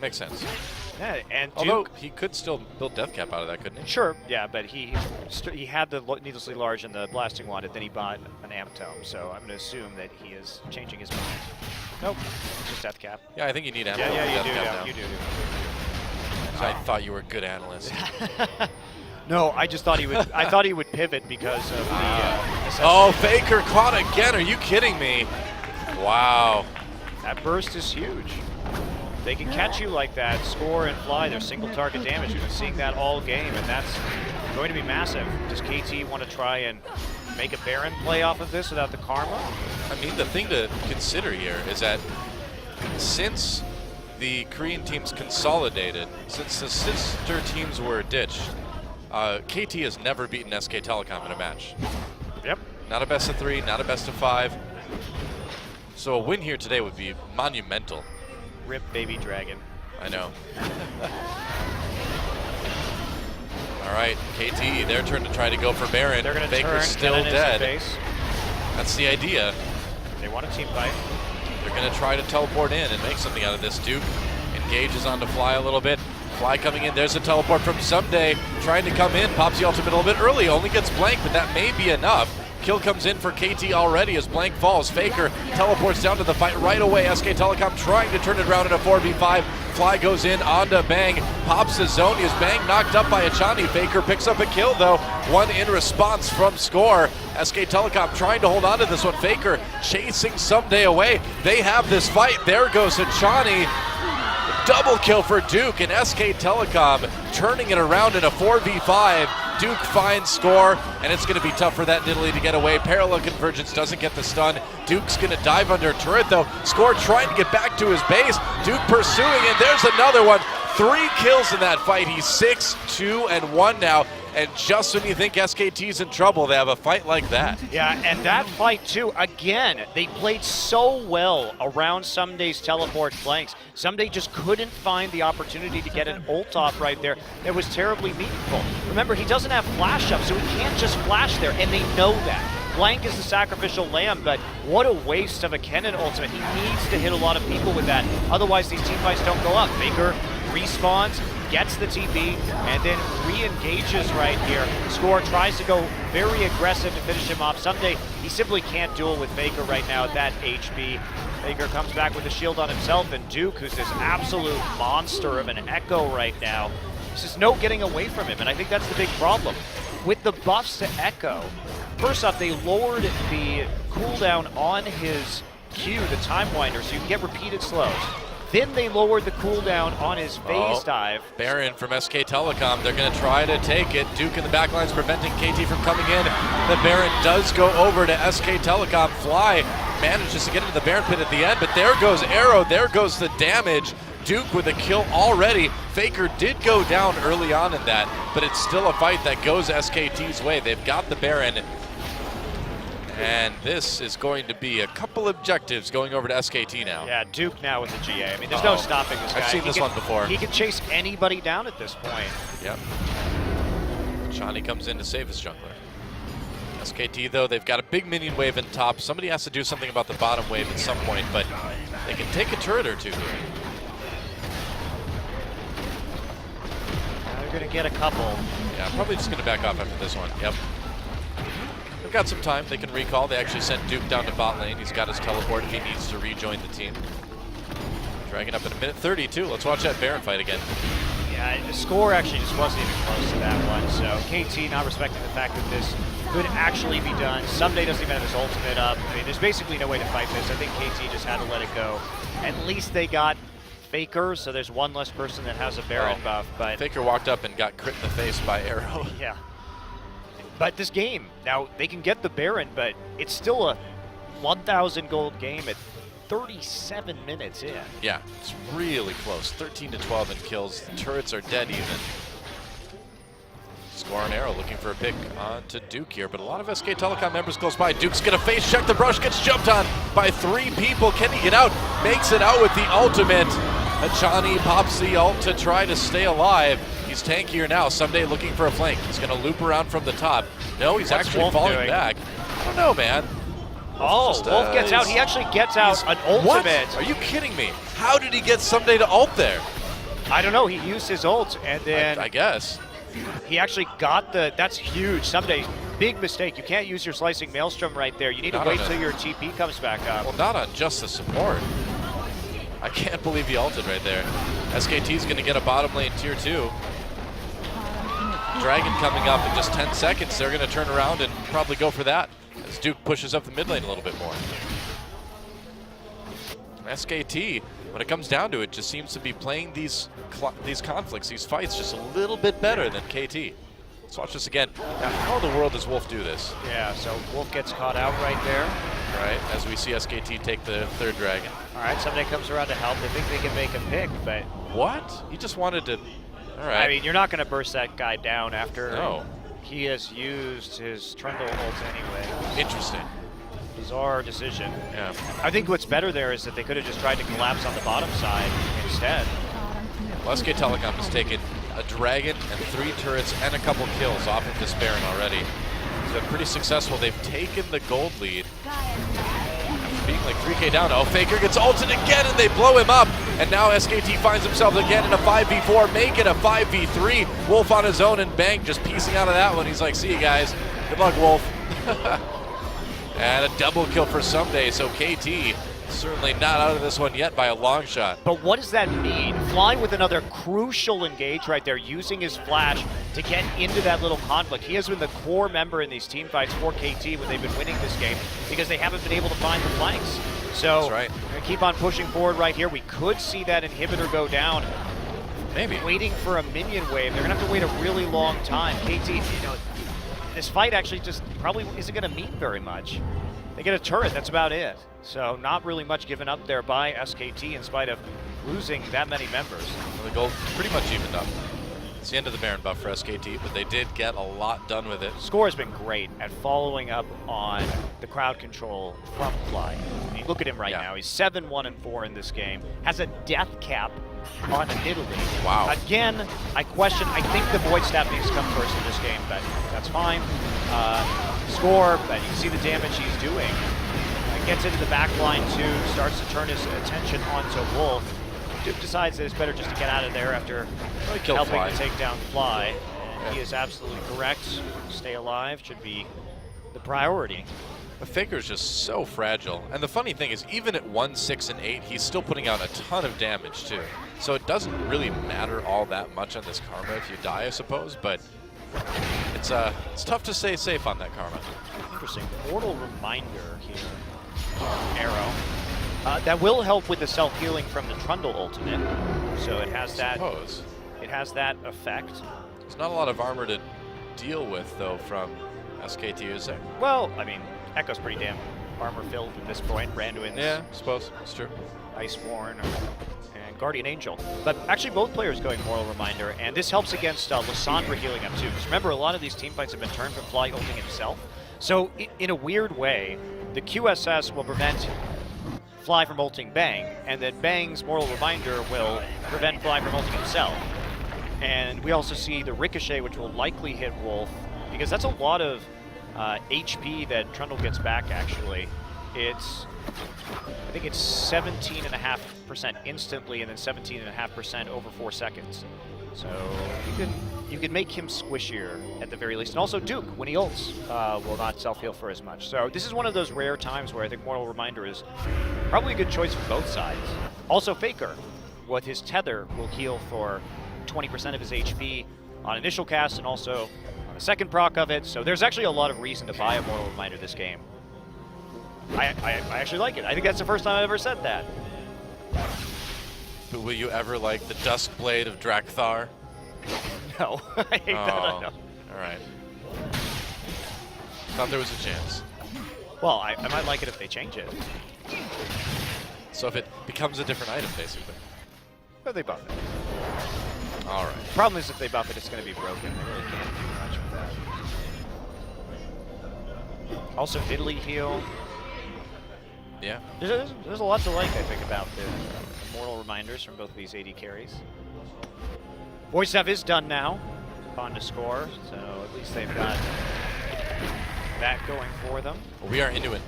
Makes sense. Yeah, and Although Duke, he could still build Death Cap out of that, couldn't he? sure, yeah, but he had the needlessly large and the blasting wand, and then he bought an Amp Tome, so I'm going to assume that he is changing his mind. Nope, it's just Death Cap. Yeah, I think you need ammo. Yeah, you Death do, Cap yeah, now. you do. I thought you were a good analyst. No, I just thought he would. I thought he would pivot because of the. Oh, Faker caught again. Are you kidding me? Wow. That burst is huge. They can catch you like that, Score and Fly. They're single target damage. We've been seeing that all game, and that's going to be massive. Does KT want to try and make a Baron play off of this without the Karma? I mean, the thing to consider here is that since the Korean teams consolidated, since the sister teams were ditched, KT has never beaten SKTelecom in a match. Yep. Not a best of 3, not a best of 5. So a win here today would be monumental. Rip baby dragon. I know. All right, KT, their turn to try to go for Baron. They're going to Baker's turn still Kennen dead. into face. That's the idea. They want a team fight. They're going to try to teleport in and make something out of this. Duke engages onto Fly a little bit. Fly coming in, there's a teleport from Someday, trying to come in, pops the ultimate a little bit early, only gets Blank, but that may be enough. Kill comes in for KT already as Blank falls. Faker teleports down to the fight right away. SKTelecom trying to turn it around in a 4v5. Fly goes in onto Bang, pops the zone. Is Bang knocked up by Achani. Faker picks up a kill though. One in response from Score. SKTelecom trying to hold on to this one. Faker chasing Someday away. They have this fight. There goes Achani. Double kill for Duke, and SKTelecom turning it around in a 4v5. Duke finds Score, and it's going to be tough for that Nidalee to get away. Parallel Convergence doesn't get the stun. Duke's going to dive under a turret, though. Score trying to get back to his base. Duke pursuing, and there's another one. 3 kills in that fight. He's 6-2-1 now. And just when you think SKT's in trouble, they have a fight like that. Yeah, and that fight too, again, they played so well around Someday's teleport flanks. Someday just couldn't find the opportunity to get an ult off right there that was terribly meaningful. Remember, he doesn't have flash up, so he can't just flash there, and they know that. Blank is the sacrificial lamb, but what a waste of a Kennen ultimate. He needs to hit a lot of people with that, otherwise these team fights don't go up. Faker respawns, gets the TP, and then re-engages right here. Score tries to go very aggressive to finish him off. Someday he simply can't duel with Faker right now at that HP. Faker comes back with a shield on himself, and Duke, who's this absolute monster of an Echo right now, there's just no getting away from him, and I think that's the big problem. With the buffs to Echo, first off, they lowered the cooldown on his Q, the Time Winder, so you can get repeated slows. Then they lowered the cooldown on his phase dive. Baron from SKTelecom, they're going to try to take it. Duke in the backline is preventing KT from coming in. The Baron does go over to SKTelecom. Fly manages to get into the Baron pit at the end, but there goes Arrow, there goes the damage. Duke with a kill already. Faker did go down early on in that, but it's still a fight that goes SKT's way. They've got the Baron. And this is going to be a couple objectives going over to SKT now. Yeah, Duke now with the GA. I mean, there's no stopping this guy. I've seen this one before. He can chase anybody down at this point. Yep. Shani comes in to save his jungler. SKT, though, they've got a big minion wave in top. Somebody has to do something about the bottom wave at some point, but they can take a turret or two here. Now they're going to get a couple. Yeah, probably just going to back off after this one. Yep. They've got some time. They can recall. They actually sent Duke down to bot lane. He's got his teleport if he needs to rejoin the team. Dragging up in a minute 32. Let's watch that Baron fight again. Yeah, the Score actually just wasn't even close to that one. So KT not respecting the fact that this could actually be done. Someday doesn't even have his ultimate up. I mean, there's basically no way to fight this. I think KT just had to let it go. At least they got Faker, so there's one less person that has a Baron buff. But Faker walked up and got crit in the face by Arrow. Yeah. But this game, now they can get the Baron, but it's still a 1,000 gold game at 37 minutes in. Yeah, it's really close. 13-12 in kills. The turrets are dead even. Score and Arrow looking for a pick on to Duke here, but a lot of SKTelecom members close by. Duke's gonna face check the brush, gets jumped on by 3 people. Can he get out? Makes it out with the ultimate. Achani pops the ult to try to stay alive. He's tankier now. Someday looking for a flank. He's going to loop around from the top. No, he's actually falling back. I don't know, man. Oh, Wolf gets out. He actually gets out an ultimate. What? Are you kidding me? How did he get Someday to ult there? I don't know. He used his ult, and then I guess he actually got the. That's huge. Someday, big mistake. You can't use your slicing maelstrom right there. You need to wait till your TP comes back up. Well, not on just the support. I can't believe he ulted right there. SKT's going to get a bottom lane tier 2. Dragon coming up in just 10 seconds. They're going to turn around and probably go for that as Duke pushes up the mid lane a little bit more. SKT, when it comes down to it, just seems to be playing these conflicts, these fights, just a little bit better than KT. Let's watch this again. Now, how in the world does Wolf do this? Yeah, so Wolf gets caught out right there. Right, as we see SKT take the 3rd dragon. All right, Someday comes around to help. They think they can make a pick, but... What? He just wanted to... All right. I mean, you're not going to burst that guy down after No. he has used his Trundle ult anyway. Interesting. Bizarre decision. Yeah. I think what's better there is that they could have just tried to collapse on the bottom side instead. Well, SKTelecom has taken a dragon and 3 turrets and a couple kills off of this Baron already. So pretty successful. They've taken the gold lead. After being like 3K down. Oh, Faker gets ulted again, and they blow him up. And now SKT finds himself again in a 5v4, make it a 5v3. Wolf on his own, and Bang just piecing out of that one. He's like, see you guys. Good luck, Wolf. And a double kill for Someday, so KT certainly not out of this one yet by a long shot. But what does that mean? Fly with another crucial engage right there, using his flash to get into that little conflict. He has been the core member in these team fights for KT when they've been winning this game because they haven't been able to find the flanks. So That's right. We're gonna keep on pushing forward right here. We could see that inhibitor go down. Maybe. Waiting for a minion wave. They're gonna have to wait a really long time. KT, this fight actually just probably isn't gonna mean very much. They get a turret, that's about it. So not really much given up there by SKT in spite of losing that many members. Well, the gold pretty much evened up. It's the end of the Baron buff for SKT, but they did get a lot done with it. Score has been great at following up on the crowd control from Fly. I mean, look at him right now. He's 7-1-4 in this game. Has a death cap on Nidalee. Wow. Again, I think the Void Staff needs to come first in this game, but that's fine. Score, but you can see the damage he's doing. Gets into the back line too, starts to turn his attention onto Wolf. Duke decides that it's better just to get out of there after helping Fly. to take down Fly. And he is absolutely correct. Stay alive should be the priority. The Faker's just so fragile. And the funny thing is, even at 1, 6, and 8, he's still putting out a ton of damage too. So it doesn't really matter all that much on this Karma if you die, I suppose, but it's tough to stay safe on that Karma. Interesting. Mortal Reminder here. Arrow. That will help with the self-healing from the Trundle ultimate. So it has that. It has that effect. There's not a lot of armor to deal with though from SKT, is there? Well, I mean, Echo's pretty damn armor-filled at this point. Randuin's. Yeah, I suppose. It's true. Iceborne and Guardian Angel. But actually both players going Moral Reminder, and this helps against Lissandra healing up too. Because remember, a lot of these team fights have been turned from Fly ulting himself. So in a weird way, the QSS will prevent Fly from ulting Bang, and then Bang's Moral Reminder will prevent Fly from ulting himself. And we also see the Ricochet, which will likely hit Wolf, because that's a lot of HP that Trundle gets back, actually. I think it's 17.5% instantly, and then 17.5% over 4 seconds. So you can make him squishier at the very least. And also Duke, when he ults, will not self-heal for as much. So this is one of those rare times where I think Mortal Reminder is probably a good choice for both sides. Also Faker, with his tether, will heal for 20% of his HP on initial cast and also on the second proc of it. So there's actually a lot of reason to buy a Mortal Reminder this game. I actually like it. I think that's the first time I've ever said that. But will you ever like the Duskblade of Drakthar? No, I hate that. I know. All right. Thought there was a chance. Well, I might like it if they change it. So if it becomes a different item, basically. But they buff it. All right. Problem is, if they buff it, it's going to be broken. They really can't do much with that. Also, Nidalee heal. Yeah. There's a lot to like, I think, about the Mortal Reminders from both of these AD carries. Voice Staff is done now. On to score, so at least they've got that going for them. Well, we are into an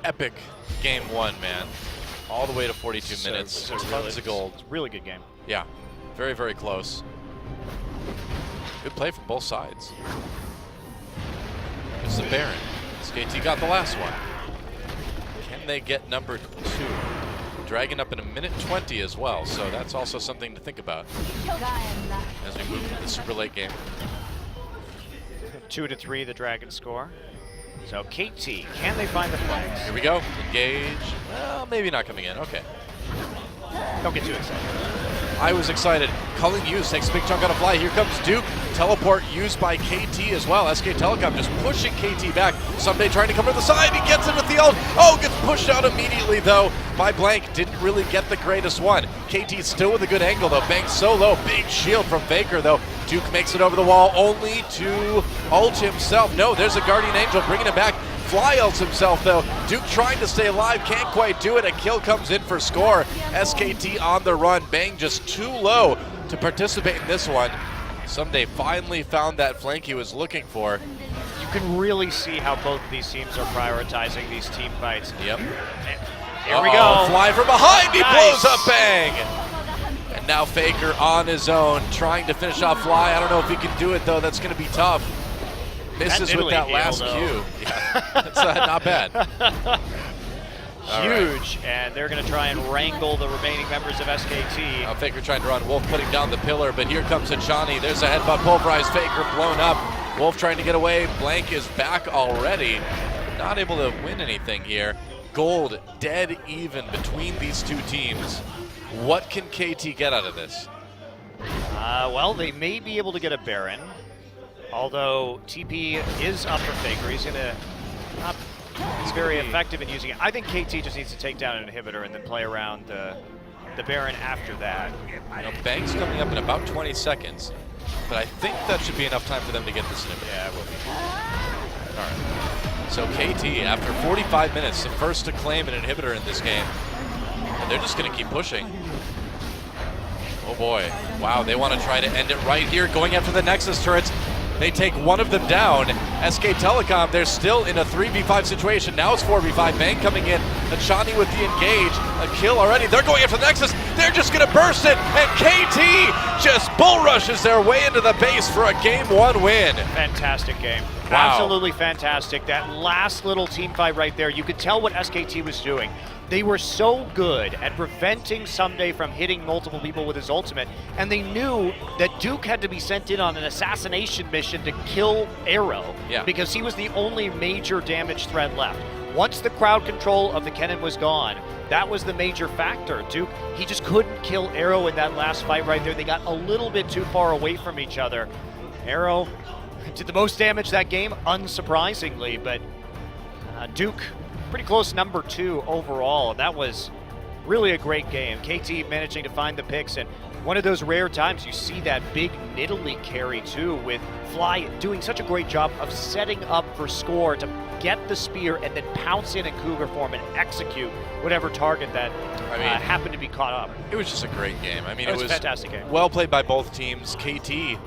epic game one, man. All the way to 42 minutes. Tons of gold. It's a really good game. Yeah. Very, very close. Good play from both sides. It's the Baron. SKT got the last one. Can they get number 2? Dragon up in 1:20 as well, so that's also something to think about as we move to the super late game. 2-3, the Dragon score. So KT, can they find the flags? Here we go. Engage. Well, maybe not coming in. Okay. Don't get too excited. I was excited. Culling used, takes a big chunk out of Fly. Here comes Duke. Teleport used by KT as well. SKTelecom just pushing KT back. Someday trying to come to the side. He gets it with the ult. Oh, gets pushed out immediately though by Blank. Didn't really get the greatest one. KT still with a good angle though. Banked so low. Big shield from Faker though. Duke makes it over the wall only to ult himself. No, there's a Guardian Angel bringing it back. Fly ults himself though. Duke trying to stay alive, can't quite do it. A kill comes in for score. SKT on the run. Bang just too low to participate in this one. Someday finally found that flank he was looking for. You can really see how both of these teams are prioritizing these team fights. Yep. Here we go. Fly from behind, he Nice. blows up Bang. And now Faker on his own, trying to finish off Fly. I don't know if he can do it though, that's gonna be tough. Misses with that last Q. Yeah, that's not bad. Huge, and they're going to try and wrangle the remaining members of SKT. Faker trying to run, Wolf putting down the pillar, but here comes Achani. There's a headbutt, pulverized, Faker blown up. Wolf trying to get away, Blank is back already. Not able to win anything here. Gold dead even between these two teams. What can KT get out of this? Well, they may be able to get a Baron, although TP is up for Faker. He's going to not. He's very effective in using it. I think KT just needs to take down an inhibitor and then play around the Baron after that. You know, Bang's coming up in about 20 seconds, but I think that should be enough time for them to get this inhibitor. Yeah, it will be. All right. So KT, after 45 minutes, the first to claim an inhibitor in this game, and they're just going to keep pushing. Oh boy. Wow, they want to try to end it right here, going after the Nexus turrets. They take one of them down. SKTelecom, they're still in a 3v5 situation. Now it's 4v5. Bang coming in. Achani with the engage. A kill already. They're going after the Nexus. They're just going to burst it. And KT just bull rushes their way into the base for a game 1 win. Fantastic game. Wow. Absolutely fantastic. That last little team fight right there, you could tell what SKT was doing. They were so good at preventing Someday from hitting multiple people with his ultimate, and they knew that Duke had to be sent in on an assassination mission to kill Arrow, because he was the only major damage threat left. Once the crowd control of the Kennen was gone, that was the major factor. Duke, he just couldn't kill Arrow in that last fight right there. They got a little bit too far away from each other. Arrow did the most damage that game, unsurprisingly, but Duke, pretty close number 2 overall. That was really a great game. KT managing to find the picks, and one of those rare times you see that big Nidalee carry too, with Fly doing such a great job of setting up for score to get the spear and then pounce in Cougar form and execute whatever target that happened to be caught up. It was just a great game. I mean, it was a fantastic game. Well played by both teams. KT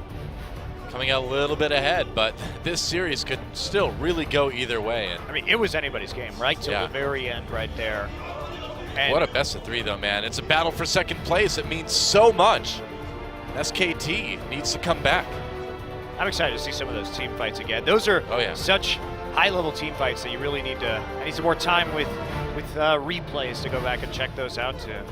coming out a little bit ahead, but this series could still really go either way. And I mean, it was anybody's game, right till the very end right there. And what a best of 3 though, man. It's a battle for second place. It means so much. SKT needs to come back. I'm excited to see some of those team fights again. Those are such high-level team fights that you really need to. I need some more time with replays to go back and check those out to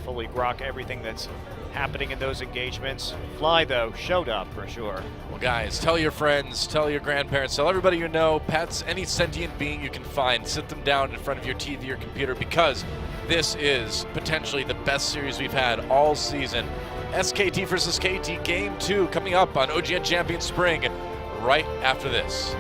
fully grok everything that's happening in those engagements. Fly, though, showed up for sure. Well, guys, tell your friends, tell your grandparents, tell everybody you know, pets, any sentient being you can find, sit them down in front of your TV or computer, because this is potentially the best series we've had all season. SKT versus KT Game 2 coming up on OGN Champion Spring right after this.